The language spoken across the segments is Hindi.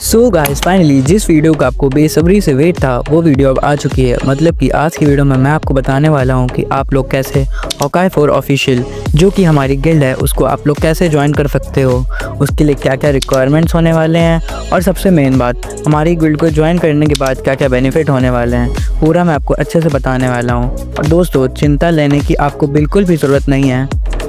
सो गाइस फाइनली जिस वीडियो का आपको बेसब्री से वेट था वो वीडियो अब आ चुकी है। मतलब कि आज की वीडियो में मैं आपको बताने वाला हूं कि आप लोग कैसे हॉकाई 4 ऑफिशियल जो कि हमारी गिल्ड है उसको आप लोग कैसे ज्वाइन कर सकते हो, उसके लिए क्या क्या रिक्वायरमेंट्स होने वाले हैं और सबसे मेन बात हमारी गिल्ड को ज्वाइन करने के बाद क्या क्या बेनिफिट होने वाले हैं, पूरा मैं आपको अच्छे से बताने वाला हूँ। और दोस्तों चिंता लेने की आपको बिल्कुल भी ज़रूरत नहीं है।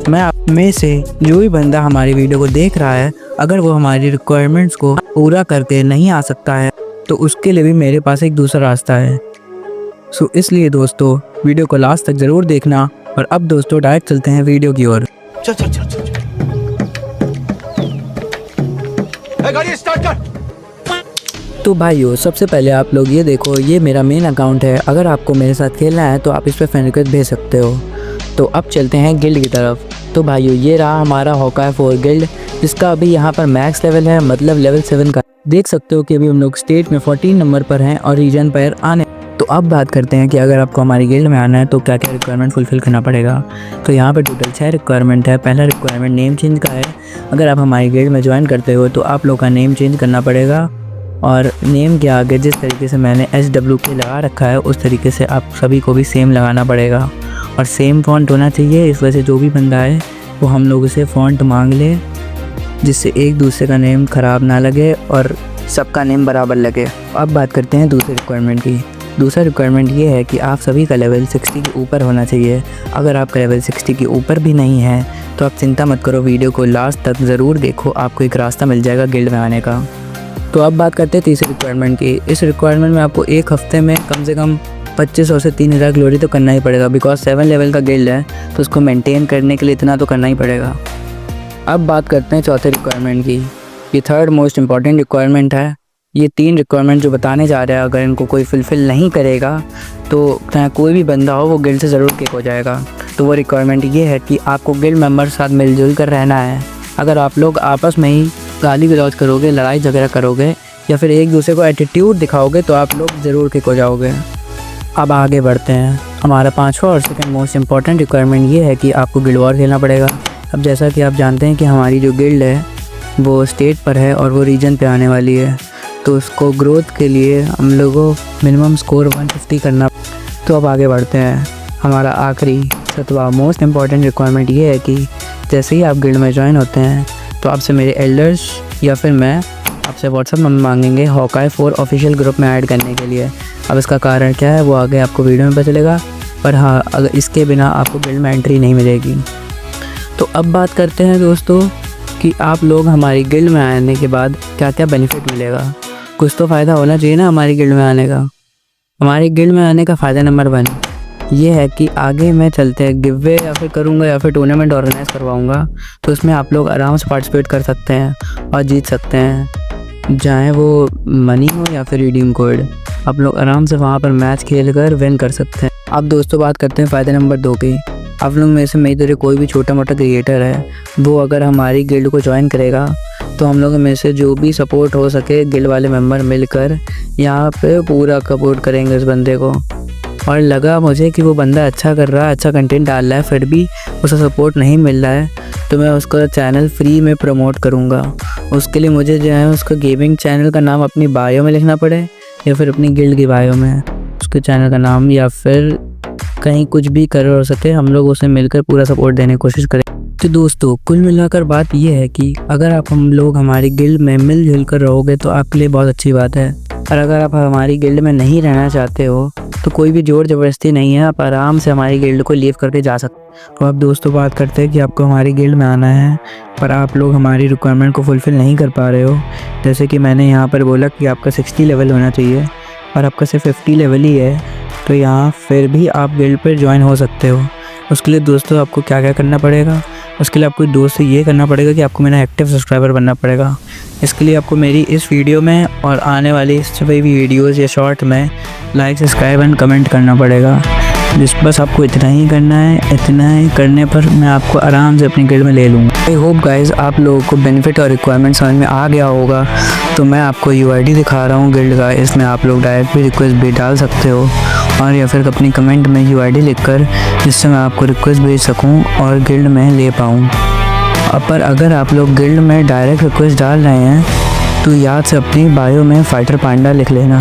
मैं आप में से जो भी बंदा हमारी वीडियो को देख रहा है अगर वो हमारी रिक्वायरमेंट्स को पूरा करके नहीं आ सकता है तो उसके लिए भी मेरे पास एक दूसरा रास्ता है। सो इसलिए दोस्तों वीडियो को लास्ट तक ज़रूर देखना। और अब दोस्तों डायरेक्ट चलते हैं वीडियो की ओर। चल चल चल चल गाड़ी स्टार्ट कर। तो भाइयों सबसे पहले आप लोग ये देखो, ये मेरा मेन अकाउंट है। अगर आपको मेरे साथ खेलना है तो आप इस पर फ्रेंड रिक्वेस्ट भेज सकते हो। तो अब चलते हैं गिल्ड की तरफ। तो भाइयों ये रहा हमारा हॉकाई 4 गिल्ड जिसका अभी यहाँ पर मैक्स लेवल है, मतलब लेवल 7 का। देख सकते हो कि अभी हम लोग स्टेट में 14 नंबर पर हैं और रीजन पर आने। तो अब बात करते हैं कि अगर आपको हमारी गिल्ड में आना है तो क्या क्या रिक्वायरमेंट फुलफिल करना पड़ेगा। तो यहाँ पर टोटल 6 रिक्वायरमेंट है। पहला रिक्वायरमेंट नेम चेंज का है। अगर आप हमारी गिल्ड में ज्वाइन करते हो तो आप लोग का नेम चेंज करना पड़ेगा और नेम के आगे जिस तरीके से मैंने SWK लगा रखा है उस तरीके से आप सभी को भी सेम लगाना पड़ेगा और सेम फ़ॉन्ट होना चाहिए। इस वजह से जो भी बंदा है वो हम लोगों से फ़ॉन्ट मांग ले जिससे एक दूसरे का नेम ख़राब ना लगे और सबका नेम बराबर लगे। अब बात करते हैं दूसरी रिक्वायरमेंट की। दूसरा रिक्वायरमेंट ये है कि आप सभी का लेवल 60 के ऊपर होना चाहिए। अगर आपका लेवल 60 के ऊपर भी नहीं है तो आप चिंता मत करो, वीडियो को लास्ट तक ज़रूर देखो, आपको एक रास्ता मिल जाएगा गिल्ड में आने का। तो अब बात करते हैं तीसरी रिक्वायरमेंट की। इस रिक्वायरमेंट में आपको एक हफ्ते में कम से कम 2500 से 3000 ग्लोरी तो करना ही पड़ेगा। बिकॉज 7 लेवल का गिल्ड है तो उसको मेंटेन करने के लिए इतना तो करना ही पड़ेगा। अब बात करते हैं चौथे रिक्वायरमेंट की। ये थर्ड मोस्ट इम्पॉर्टेंट रिक्वायरमेंट है। ये 3 रिक्वायरमेंट जो बताने जा रहे हैं अगर इनको कोई फुलफ़िल नहीं करेगा तो चाहे कोई भी बंदा हो वो गिल्ड से ज़रूर किक हो जाएगा। तो वो रिक्वायरमेंट ये है कि आपको गिल्ड मेंबर के साथ मिलजुल कर रहना है। अगर आप लोग आपस में ही गाली गलौज करोगे, लड़ाई झगड़ा करोगे या फिर एक दूसरे को एटीट्यूड दिखाओगे तो आप लोग ज़रूर किक हो जाओगे। अब आगे बढ़ते हैं। हमारा 5वां और सेकंड मोस्ट इम्पॉर्टेंट रिक्वायरमेंट ये है कि आपको गिल्ड वॉर खेलना पड़ेगा। अब जैसा कि आप जानते हैं कि हमारी जो गिल्ड है वो स्टेट पर है और वो रीजन पे आने वाली है, तो उसको ग्रोथ के लिए हम लोगों मिनिमम स्कोर 150 करना। तो अब आगे बढ़ते हैं। हमारा आखिरी 7वां मोस्ट इम्पॉर्टेंट रिक्वायरमेंट ये है कि जैसे ही आप गिल्ड में ज्वाइन होते हैं तो आपसे मेरे एल्डर्स या फिर मैं आपसे व्हाट्सअप नंबर मांगेंगे हॉकाई 4 ऑफिशियल ग्रुप में ऐड करने के लिए। अब इसका कारण क्या है वो आगे आपको वीडियो में पता चलेगा, पर हाँ अगर इसके बिना आपको गिल्ड में एंट्री नहीं मिलेगी। तो अब बात करते हैं दोस्तों कि आप लोग हमारी गिल्ड में आने के बाद क्या क्या बेनिफिट मिलेगा। कुछ तो फ़ायदा होना चाहिए ना हमारी गिल्ड में आने का। हमारी गिल्ड में आने का फ़ायदा नंबर 1 ये है कि आगे मैं चलते हैं गिव या फिर करूँगा या फिर टूर्नामेंट ऑर्गेनाइज करवाऊँगा, तो इसमें आप लोग आराम से पार्टिसिपेट कर सकते हैं और जीत सकते हैं। चाहे वो मनी हो या फिर रिडीम कोड, आप लोग आराम से वहाँ पर मैच खेल कर विन कर सकते हैं। अब दोस्तों बात करते हैं फ़ायदे नंबर 2 की। आप लोग में से मेरी तरह कोई भी छोटा मोटा क्रिएटर है वो अगर हमारी गिल्ड को ज्वाइन करेगा तो हम लोग में से जो भी सपोर्ट हो सके गिल्ड वाले मेंबर मिलकर यहाँ पे पूरा सपोर्ट करेंगे उस बंदे को। और लगा मुझे कि वो बंदा अच्छा कर रहा है, अच्छा कंटेंट डाल रहा है, फिर भी उसका सपोर्ट नहीं मिल रहा है तो मैं उसका चैनल फ्री में प्रमोट करूँगा। उसके लिए मुझे जो है उसका गेमिंग चैनल का नाम अपनी बायो में लिखना पड़े या फिर अपनी गिल्ड की बायो में उसके चैनल का नाम, या फिर कहीं कुछ भी कर हो सके हम लोग उसे मिलकर पूरा सपोर्ट देने की कोशिश करें। तो दोस्तों कुल मिलाकर बात यह है कि अगर आप हम लोग हमारी गिल्ड में मिलजुल कर रहोगे तो आपके लिए बहुत अच्छी बात है। और अगर आप हमारी गिल्ड में नहीं रहना चाहते हो तो कोई भी जोर ज़बरदस्ती नहीं है, आप आराम से हमारी गिल्ड को लीव करके जा सकते हैं। तो अब दोस्तों बात करते हैं कि आपको हमारी गिल्ड में आना है पर आप लोग हमारी रिक्वायरमेंट को फुलफ़िल नहीं कर पा रहे हो। जैसे कि मैंने यहाँ पर बोला कि आपका 60 लेवल होना चाहिए और आपका सिर्फ 50 लेवल ही है, तो यहाँ फिर भी आप गिल्ड पर ज्वाइन हो सकते हो। उसके लिए दोस्तों आपको क्या क्या करना पड़ेगा, उसके लिए आपको दोस्त से ये करना पड़ेगा कि आपको मेरा एक्टिव सब्सक्राइबर बनना पड़ेगा। इसके लिए आपको मेरी इस वीडियो में और आने वाली सभी भी वीडियोज़ या शॉर्ट में लाइक सब्सक्राइब एंड कमेंट करना पड़ेगा। बस आपको इतना ही करना है। इतना ही करने पर मैं आपको आराम से अपनी गिल्ड में ले लूँगा। आई होप गाइज आप लोगों को बेनिफिट और रिक्वायरमेंट समझ में आ गया होगा। तो मैं आपको UID दिखा रहा हूँ गिल्ड का, इसमें आप लोग डायरेक्ट भी रिक्वेस्ट भी डाल सकते हो और या फिर अपनी कमेंट में UID लिखकर, जिससे मैं आपको रिक्वेस्ट भेज सकूँ और गिल्ड में ले पाऊँ। पर अगर आप लोग गिल्ड में डायरेक्ट रिक्वेस्ट डाल रहे हैं तो याद से अपनी बायो में फाइटर पांडा लिख लेना,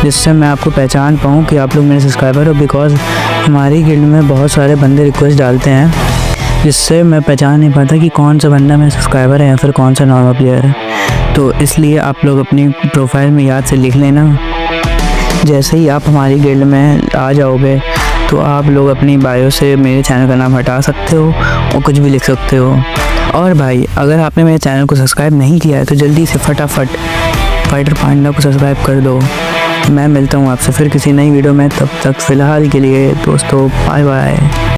जिससे मैं आपको पहचान पाऊँ कि आप लोग मेरे सब्सक्राइबर हो। बिकॉज़ हमारी गिल्ड में बहुत सारे बंदे रिक्वेस्ट डालते हैं, जिससे मैं पहचान नहीं पाता कि कौन सा बंदा मेरा सब्सक्राइबर है या फिर कौन सा नॉर्मल प्लेयर है। तो इसलिए आप लोग अपनी प्रोफाइल में याद से लिख लेना। जैसे ही आप हमारी गिल्ड में आ जाओगे तो आप लोग अपनी बायो से मेरे चैनल का नाम हटा सकते हो और कुछ भी लिख सकते हो। और भाई, अगर आपने मेरे चैनल को सब्सक्राइब नहीं किया है तो जल्दी से फटाफट फाइटर पांडा को सब्सक्राइब कर दो। मैं मिलता हूँ आपसे फिर किसी नई वीडियो में, तब तक फ़िलहाल के लिए दोस्तों बाय बाय।